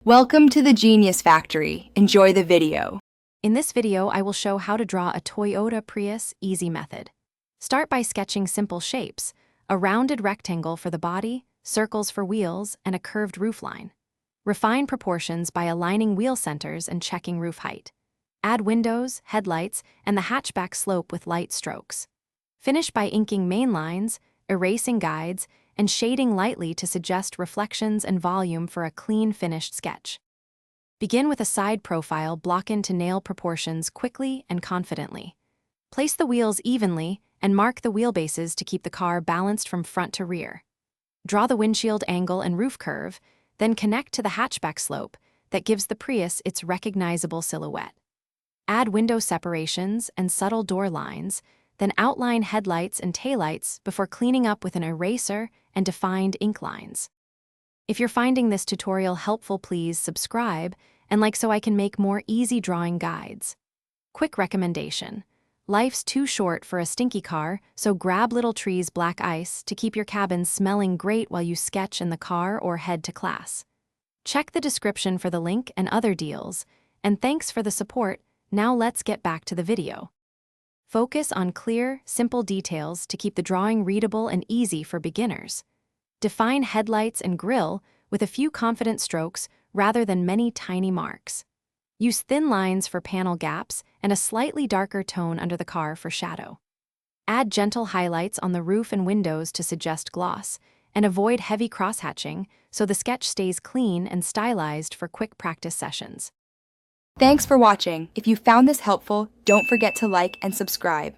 Welcome to the Genius Factory. Enjoy the video. In this video, I will show how to draw a Toyota Prius easy method. Start by sketching simple shapes, a rounded rectangle for the body, circles for wheels, and a curved roofline. Refine proportions by aligning wheel centers and checking roof height. Add windows, headlights, and the hatchback slope with light strokes. Finish by inking main lines, erasing guides, and shading lightly to suggest reflections and volume for a clean, finished sketch. Begin with a side profile, block in to nail proportions quickly and confidently. Place the wheels evenly and mark the wheelbases to keep the car balanced from front to rear. Draw the windshield angle and roof curve, then connect to the hatchback slope that gives the Prius its recognizable silhouette. Add window separations and subtle door lines, then outline headlights and taillights before cleaning up with an eraser and defined ink lines. If you're finding this tutorial helpful, please subscribe and like so I can make more easy drawing guides. Quick recommendation: life's too short for a stinky car, so grab Little Tree's black ice to keep your cabin smelling great while you sketch in the car or head to class. Check the description for the link and other deals, and thanks for the support. Now let's get back to the video. Focus on clear, simple details to keep the drawing readable and easy for beginners. Define headlights and grille with a few confident strokes rather than many tiny marks. Use thin lines for panel gaps and a slightly darker tone under the car for shadow. Add gentle highlights on the roof and windows to suggest gloss, and avoid heavy crosshatching so the sketch stays clean and stylized for quick practice sessions. Thanks for watching. If you found this helpful, don't forget to like and subscribe.